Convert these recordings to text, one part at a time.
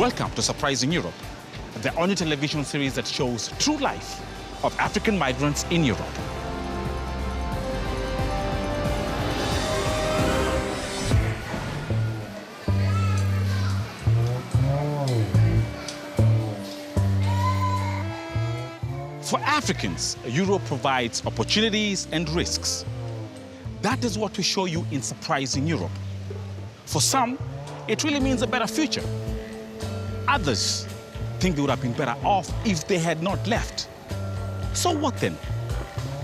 Welcome to Surprising Europe, the only television series that shows true life of African migrants in Europe. For Africans, Europe provides opportunities and risks. That is what we show you in Surprising Europe. For some, it really means a better future. Others think they would have been better off if they had not left. So what then?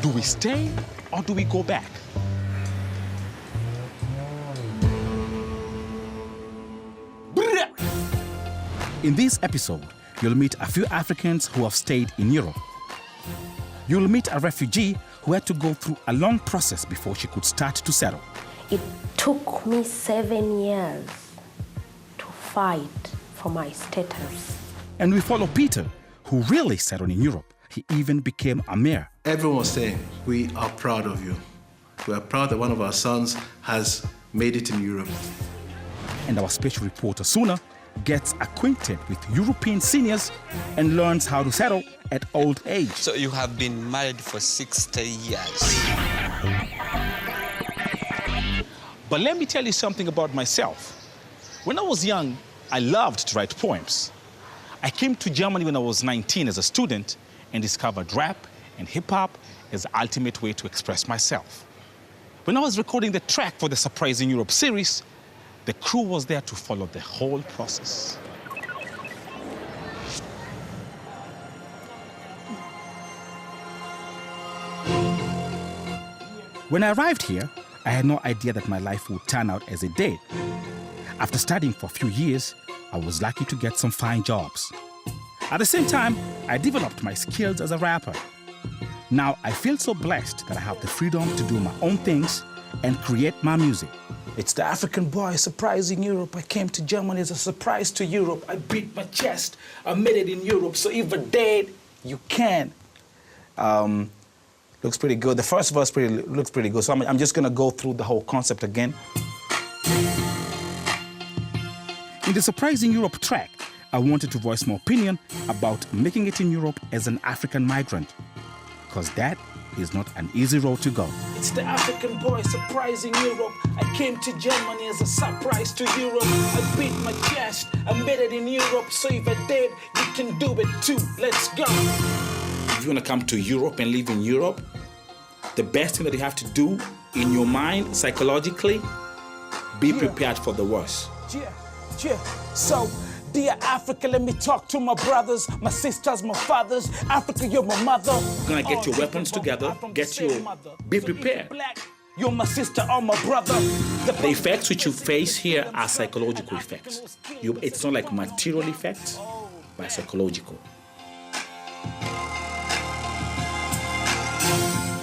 Do we stay or do we go back? In this episode, you'll meet a few Africans who have stayed in Europe. You'll meet a refugee who had to go through a long process before she could start to settle. It took me 7 years to fight for my status. And we follow Peter, who really settled in Europe. He even became a mayor. Everyone was saying, we are proud of you. We are proud that one of our sons has made it in Europe. And our special reporter, Suna, gets acquainted with European seniors and learns how to settle at old age. So you have been married for 60 years. But let me tell you something about myself. When I was young, I loved to write poems. I came to Germany when I was 19 as a student and discovered rap and hip-hop as the ultimate way to express myself. When I was recording the track for the Surprising Europe series, the crew was there to follow the whole process. When I arrived here, I had no idea that my life would turn out as it did. After studying for a few years, I was lucky to get some fine jobs. At the same time, I developed my skills as a rapper. Now I feel so blessed that I have the freedom to do my own things and create my music. It's the African boy surprising Europe. I came to Germany as a surprise to Europe. I beat my chest. I made it in Europe. So if you're dead, you can. Looks pretty good. The first verse looks pretty good. So I'm just gonna go through the whole concept again. In the Surprising Europe track, I wanted to voice my opinion about making it in Europe as an African migrant, because that is not an easy road to go. It's the African boy surprising Europe. I came to Germany as a surprise to Europe. I beat my chest, I made it in Europe. So if I did, you can do it too. Let's go. If you want to come to Europe and live in Europe, the best thing that you have to do in your mind, psychologically, be prepared for the worst. Yeah. So, dear Africa, let me talk to my brothers, my sisters, my fathers. Africa, you're my mother. You're gonna get your weapons together, be prepared. You're my sister or my brother. The effects which you face here are psychological effects. It's not like material effects, but psychological.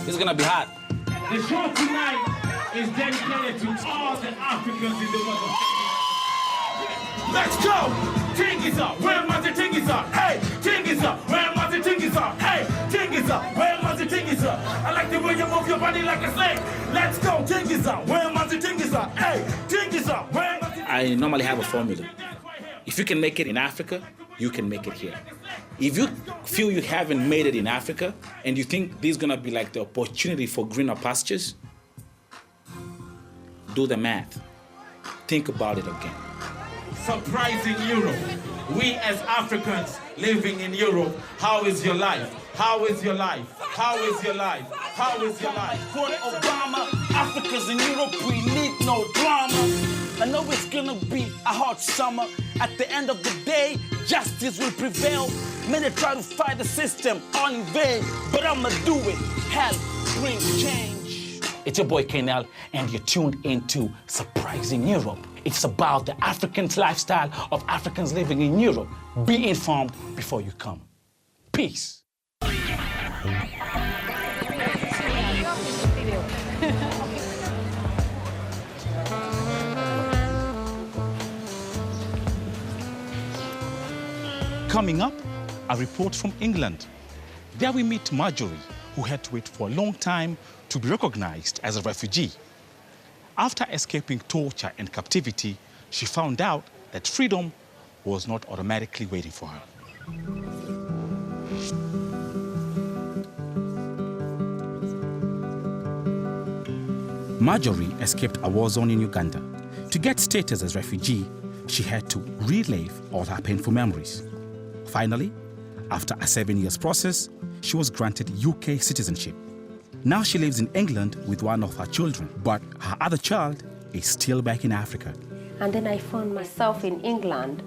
It's gonna be hot. The show tonight is dedicated to all the Africans in the world. Let's go! Ting is up, where must the ting is up? Hey, ting is up, where must the ting is up? Hey, ting is up, where must the ting is up? I like the way you move your body like a snake. Let's go, ting is up, where must the ting is up? Hey, ting is up, where must the... I normally have a formula. If you can make it in Africa, you can make it here. If you feel you haven't made it in Africa and you think this is gonna be like the opportunity for greener pastures, do the math. Think about it again. Surprising Europe. We as Africans living in Europe, how is your life? How is your life? How is your life? How is your life? Quote Obama, Africans in Europe, we need no drama. I know it's gonna be a hot summer. At the end of the day, justice will prevail. Many try to fight the system, all in vain. But I'ma do it, help bring change. It's your boy Kenel, and you're tuned into Surprising Europe. It's about the African lifestyle of Africans living in Europe. Be informed before you come. Peace. Coming up, a report from England. There we meet Marjorie, who had to wait for a long time to be recognized as a refugee. After escaping torture and captivity, she found out that freedom was not automatically waiting for her. Marjorie escaped a war zone in Uganda. To get status as refugee, she had to relive all her painful memories. Finally, after a 7 years process, she was granted UK citizenship. Now she lives in England with one of her children, but her other child is still back in Africa. And then I found myself in England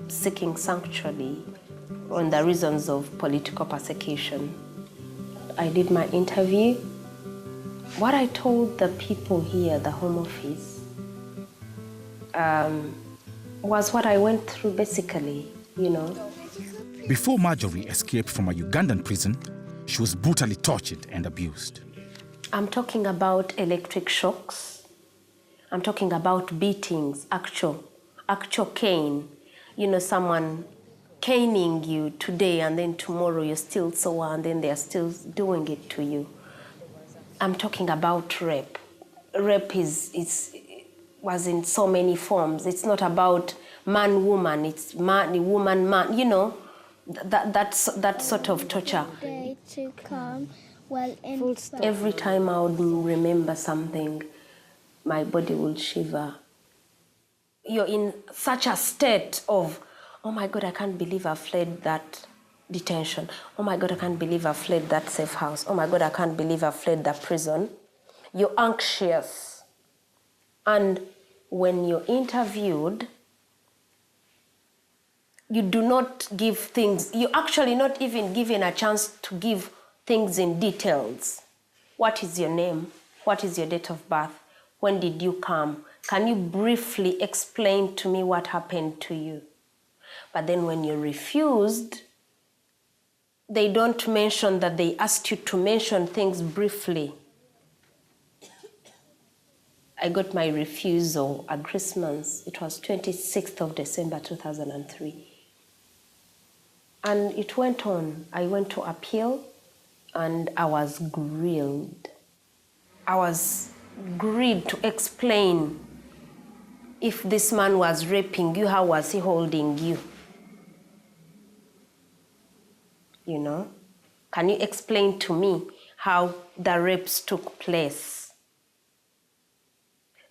seeking sanctuary on the reasons of political persecution. I did my interview. What I told the people here, the Home Office, was what I went through basically, you know. Before Marjorie escaped from a Ugandan prison, she was brutally tortured and abused. I'm talking about electric shocks. I'm talking about beatings, actual cane. You know, someone caning you today and then tomorrow you're still sore and then they're still doing it to you. I'm talking about rape. Rape was in so many forms. It's not about man-woman, it's woman-man, you know, that sort of torture. To come well in Every time I would remember something, my body would shiver. You're in such a state of, oh my God, I can't believe I fled that detention. Oh my God, I can't believe I fled that safe house. Oh my God, I can't believe I fled that prison. You're anxious. And when you're interviewed, you do not give things, you're actually not even given a chance to give things in details. What is your name? What is your date of birth? When did you come? Can you briefly explain to me what happened to you? But then when you're refused, they don't mention that they asked you to mention things briefly. I got my refusal at Christmas. It was 26th of December 2003. And it went on. I went to appeal and I was grilled. I was grilled to explain if this man was raping you, how was he holding you? You know? Can you explain to me how the rapes took place?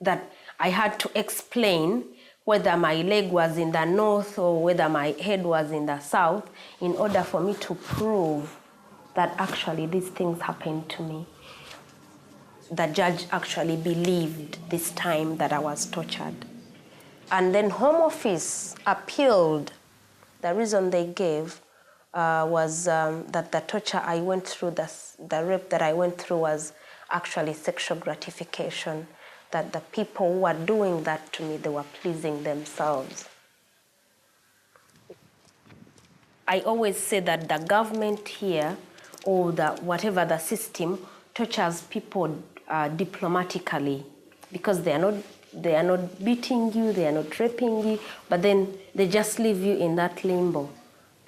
That I had to explain whether my leg was in the north or whether my head was in the south in order for me to prove that actually these things happened to me. The judge actually believed this time that I was tortured. And then Home Office appealed. The reason they gave was that the torture I went through, the rape that I went through was actually sexual gratification. That the people who were doing that to me, they were pleasing themselves. I always say that the government here, or whatever the system, tortures people diplomatically, because they are not beating you, they are not raping you, but then they just leave you in that limbo.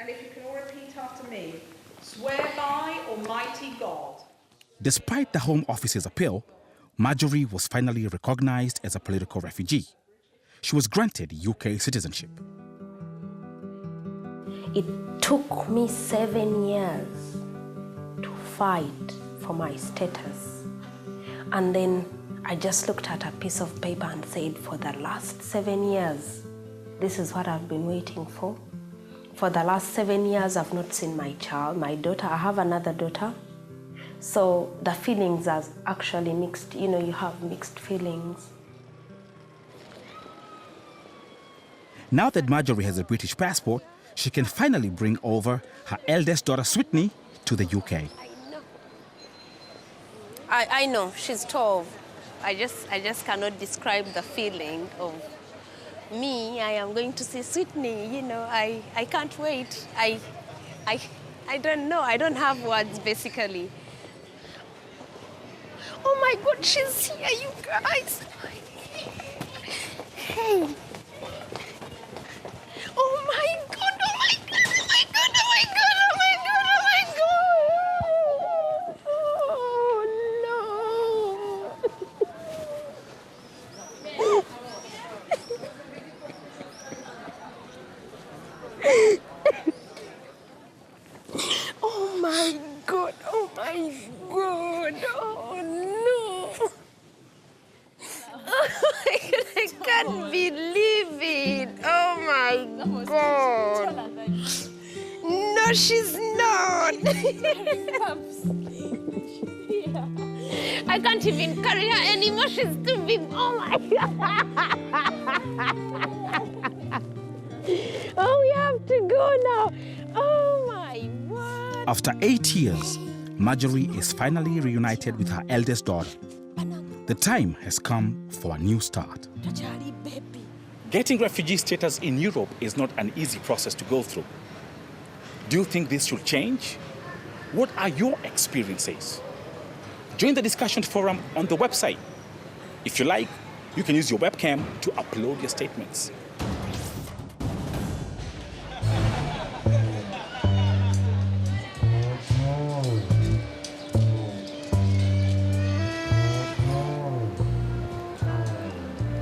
And if you can all repeat after me, swear by Almighty God. Despite the Home Office's appeal, Marjorie was finally recognized as a political refugee. She was granted UK citizenship. It took me 7 years to fight for my status. And then I just looked at a piece of paper and said, for the last 7 years, this is what I've been waiting for. For the last 7 years, I've not seen my child, my daughter. I have another daughter. So the feelings are actually mixed. You know, you have mixed feelings. Now that Marjorie has a British passport, she can finally bring over her eldest daughter, Sweetney, to the UK. I know, she's 12. I just cannot describe the feeling of me. I am going to see Sweetney, you know, I can't wait. I don't know, I don't have words, basically. Oh my God, she's here, you guys. Hey. Oh my God, oh my God, oh my God, oh my God, oh my God, oh my God. Oh no. my God, oh my God, oh no. Oh my God, I can't believe it. Oh my God. No, she's not. I can't even carry her anymore. She's too big. Oh my God. Oh, we have to go now. Oh my word. After 8 years, Marjorie is finally reunited with her eldest daughter. The time has come for a new start. Getting refugee status in Europe is not an easy process to go through. Do you think this should change? What are your experiences? Join the discussion forum on the website. If you like, you can use your webcam to upload your statements.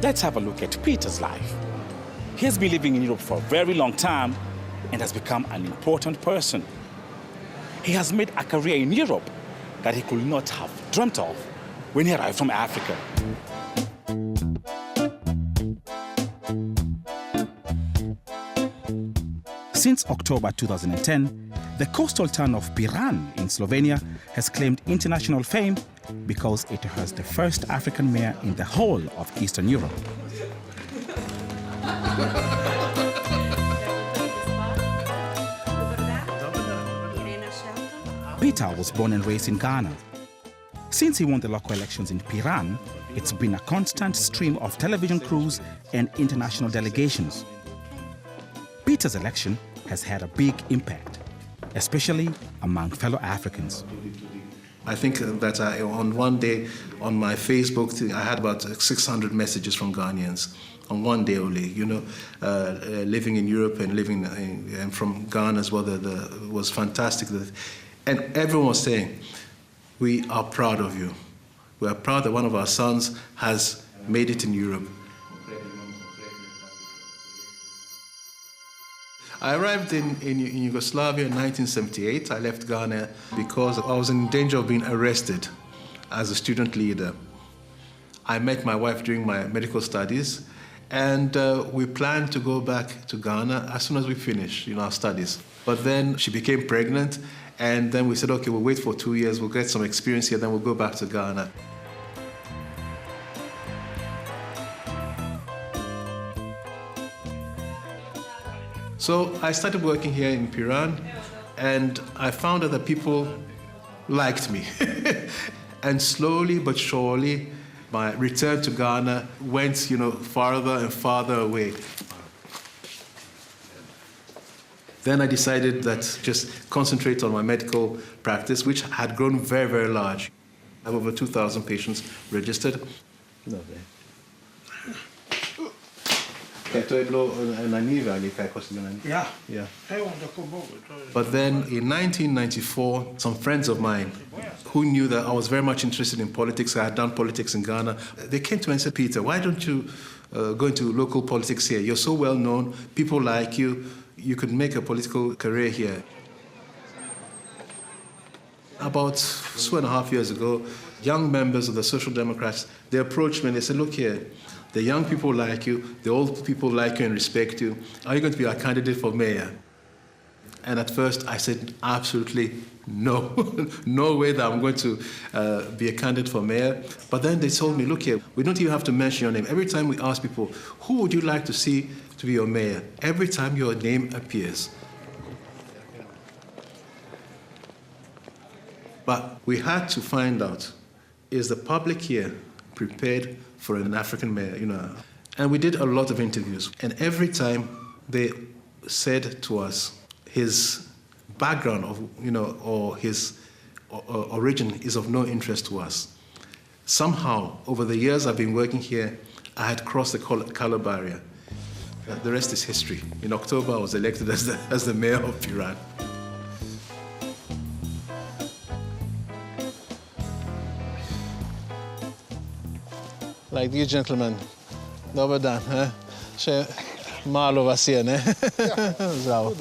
Let's have a look at Peter's life. He has been living in Europe for a very long time and has become an important person. He has made a career in Europe that he could not have dreamt of when he arrived from Africa. Since October 2010, the coastal town of Piran in Slovenia has claimed international fame because it has the first African mayor in the whole of Eastern Europe. Peter was born and raised in Ghana. Since he won the local elections in Piran, it's been a constant stream of television crews and international delegations. Peter's election has had a big impact, especially among fellow Africans. I think that on one day on my Facebook, I had about 600 messages from Ghanaians on one day only, living in Europe and living and from Ghana as well. Was fantastic. And everyone was saying, we are proud of you. We are proud that one of our sons has made it in Europe. I arrived in Yugoslavia in 1978. I left Ghana because I was in danger of being arrested as a student leader. I met my wife during my medical studies, and we planned to go back to Ghana as soon as we finish our studies. But then she became pregnant, and then we said, okay, we'll wait for 2 years, we'll get some experience here, then we'll go back to Ghana. So I started working here in Piran, and I found out that people liked me. And slowly but surely, my return to Ghana went, farther and farther away. Then I decided that just concentrate on my medical practice, which had grown very, very large. I have over 2,000 patients registered. Yeah. Yeah. But then in 1994, some friends of mine who knew that I was very much interested in politics, I had done politics in Ghana, they came to me and said, Peter, why don't you go into local politics here? You're so well known, people like you, you could make a political career here. About 2.5 years ago, young members of the Social Democrats, they approached me and they said, look here, the young people like you, the old people like you and respect you. Are you going to be our candidate for mayor? And at first I said, absolutely no. No way that I'm going to be a candidate for mayor. But then they told me, look here, we don't even have to mention your name. Every time we ask people, who would you like to see to be your mayor? Every time your name appears. But we had to find out, is the public here prepared for an African mayor, And we did a lot of interviews. And every time they said to us, his background or his origin is of no interest to us. Somehow, over the years I've been working here, I had crossed the color barrier. The rest is history. In October, I was elected as the mayor of Piran. Like these gentlemen, over done, huh? malo vas je, ne? Žal.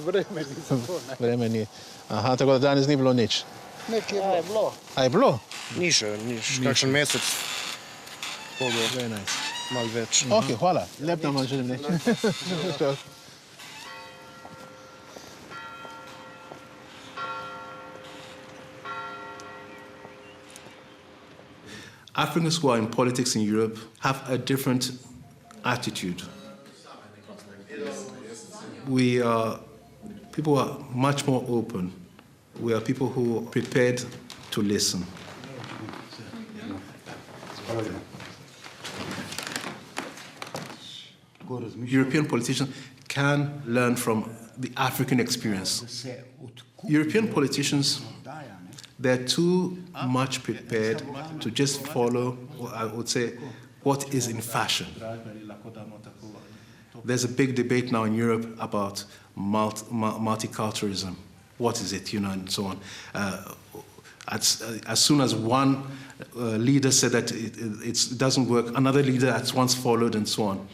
Vreme ni. Aha, tako da danes ni bilo nič. Nekaj je bilo. A je bilo? Ni še, kakšen mesec. Very nice. Malo več. Ok, hvala. Lep dan vam želim, ne? Čau. Africans who are in politics in Europe have a different attitude. People are much more open. We are people who are prepared to listen. European politicians can learn from the African experience. European politicians, they're too much prepared to just follow, I would say, what is in fashion. There's a big debate now in Europe about multiculturalism. What is it, and so on. As soon as one leader said that it doesn't work, another leader at once followed and so on.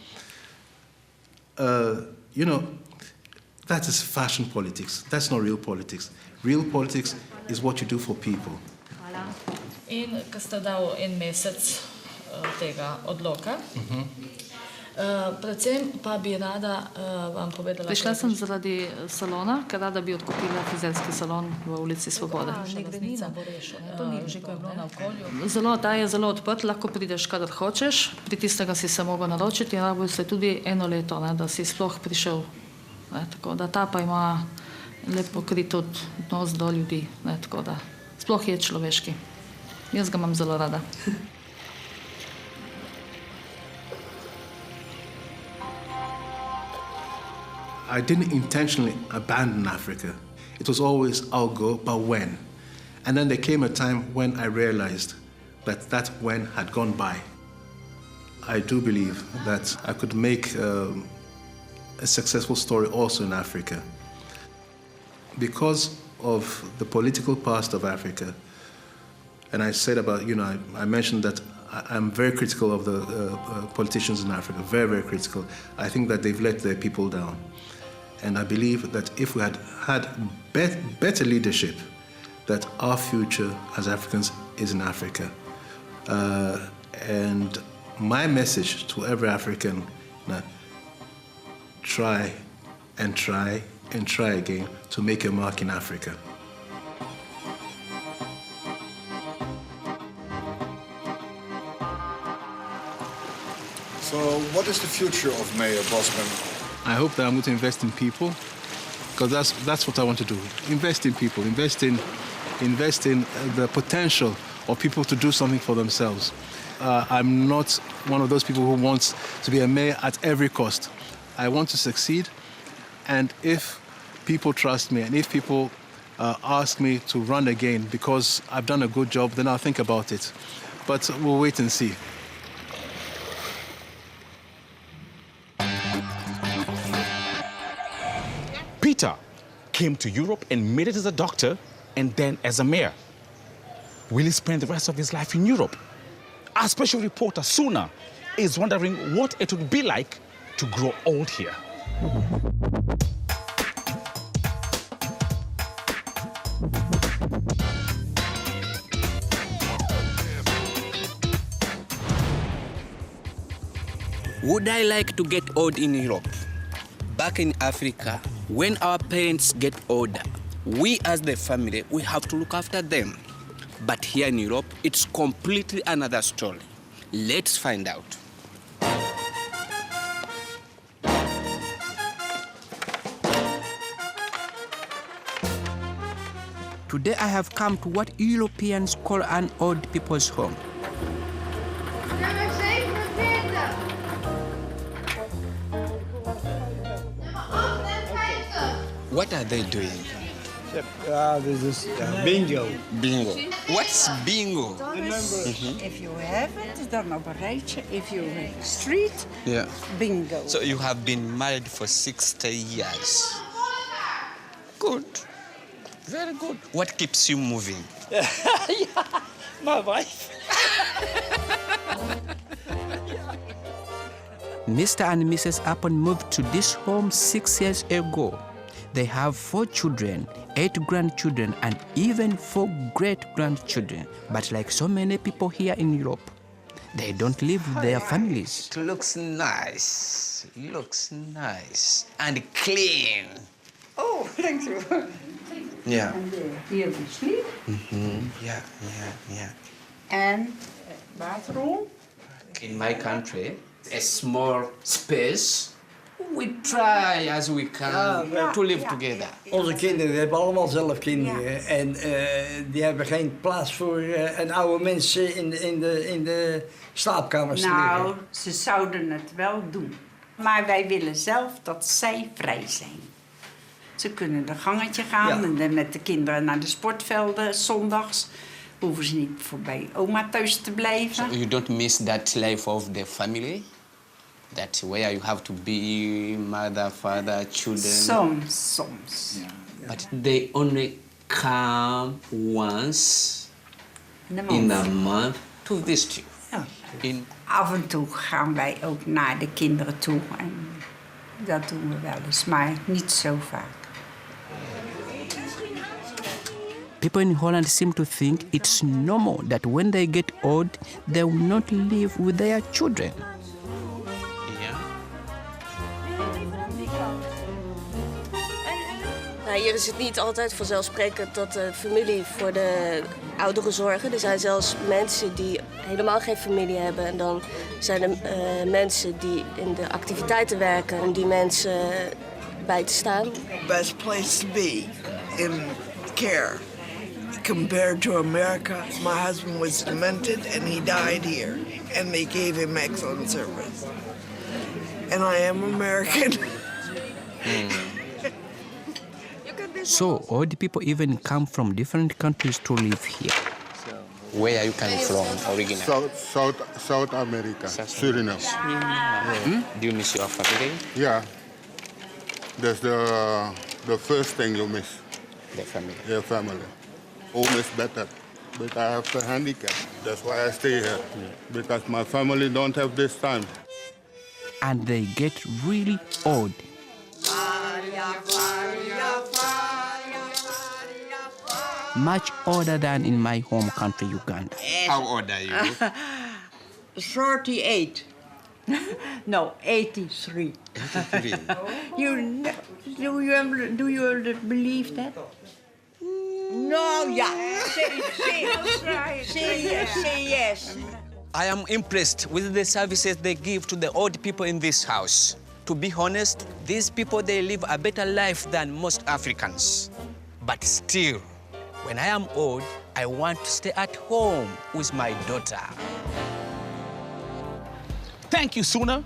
That is fashion politics. That's not real politics. Real politics is what you do for people. In ko ste dal en mesec tega odloka, predvsem pa bi rada vam povedala... Prišla sem zaradi salona, ker rada bi odkupila frizerski salon v ulici Svobode. Zelo, ta je zelo odprt, lahko prideš, kadar hočeš, pri tistega si se mogel naročiti in rabil se tudi 1 leto, da si sploh prišel. Tako da ta pa ima lep pokrit odnos do ljudi, tako da sploh je človeški. Jaz ga imam zelo rada. I didn't intentionally abandon Africa. It was always, I'll go, but when? And then there came a time when I realized that when had gone by. I do believe that I could make a successful story also in Africa. Because of the political past of Africa, and I said about, I mentioned that I'm very critical of the politicians in Africa, very, very critical. I think that they've let their people down. And I believe that if we had had better leadership, that our future as Africans is in Africa. And my message to every African, try and try and try again to make your mark in Africa. So what is the future of Mayor Bosman? I hope that I'm going to invest in people, because that's what I want to do. Invest in people, invest in the potential of people to do something for themselves. I'm not one of those people who wants to be a mayor at every cost. I want to succeed, and if people trust me and if people ask me to run again because I've done a good job, then I'll think about it. But we'll wait and see. Peter came to Europe and made it as a doctor and then as a mayor. Will he spend the rest of his life in Europe? Our special reporter, Suna, is wondering what it would be like to grow old here. Would I like to get old in Europe? Back in Africa, when our parents get older, we as the family, we have to look after them. But here in Europe, it's completely another story. Let's find out. Today I have come to what Europeans call an old people's home. What are they doing? This is bingo. Bingo. What's bingo? If you have it, then operation. If you have street, Yeah. bingo. So you have been married for 60 years. Good. Very good. What keeps you moving? My wife. Mr. and Mrs. Upon moved to this home 6 years ago. They have 4 children, 8 grandchildren, and even 4 great-grandchildren. But like so many people here in Europe, they don't live with their families. It looks nice. Looks nice. And clean. Oh, thank you. Yeah. And here we sleep. Yeah. And bathroom. In my country, a small space. We try as we can to live together. Onze kinderen hebben allemaal zelf kinderen. En die hebben geen plaats voor een oude mensen in de slaapkamers te liggen. Nou, ze zouden het wel doen. Maar wij willen zelf dat zij vrij zijn. Ze kunnen de gangetje gaan en dan met de kinderen naar de sportvelden zondags. Hoeven ze niet voorbij oma thuis te blijven. So you don't miss that life of the family? That where you have to be mother, father, children? Soms. But they only come once in a month to visit you? Ja. Af en toe gaan wij ook naar de kinderen toe. En dat doen we wel eens, maar niet zo vaak. People in Holland seem to think it's normal that when they get old, they will not live with their children. Nou, hier is het niet altijd vanzelfsprekend dat de familie voor de ouderen zorgen. Er zijn zelfs mensen die helemaal geen familie hebben. En dan zijn er mensen die in de activiteiten werken om die mensen bij te staan. Best place to be in care. Compared to America, my husband was demented and he died here. And they gave him excellent service. And I am American. So old people even come from different countries to live here. Where are you coming from originally? South America, Suriname. Do you miss your family? Yeah. That's the first thing you miss. The family? Your family. Home is better, but I have a handicap. That's why I stay here, because my family don't have this time. And they get really old. Much older than in my home country, Uganda. How old are you? 38. No, 83. 83. Do you believe that? No, yeah. Say yes. I am impressed with the services they give to the old people in this house. To be honest, these people, they live a better life than most Africans. But still, when I am old, I want to stay at home with my daughter. Thank you, Suna.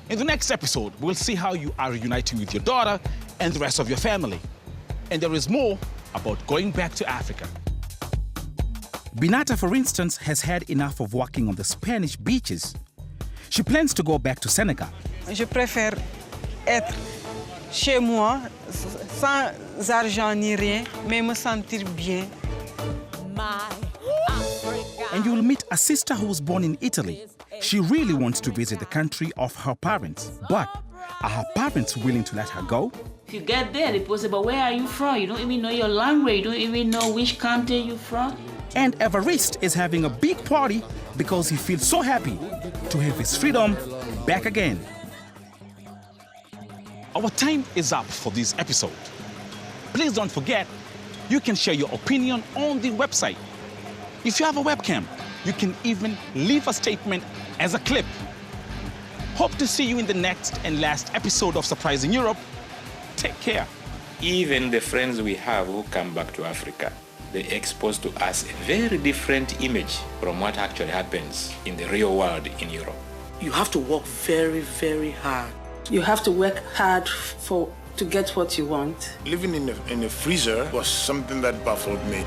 In the next episode, we'll see how you are reuniting with your daughter and the rest of your family. And there is more about going back to Africa. Binata, for instance, has had enough of walking on the Spanish beaches. She plans to go back to Senegal. Je préfère être chez moi, sans argent ni rien, mais me sentir bien. And you'll meet a sister who was born in Italy. She really wants to visit the country of her parents. But are her parents willing to let her go? If you get there, people say, but where are you from? You don't even know your language. You don't even know which country you're from. And Evariste is having a big party because he feels so happy to have his freedom back again. Our time is up for this episode. Please don't forget, you can share your opinion on the website. If you have a webcam, you can even leave a statement as a clip. Hope to see you in the next and last episode of Surprising Europe. Take care. Even the friends we have who come back to Africa, they expose to us a very different image from what actually happens in the real world in Europe. You have to work very, very hard. You have to work hard to get what you want. Living in a freezer was something that baffled me.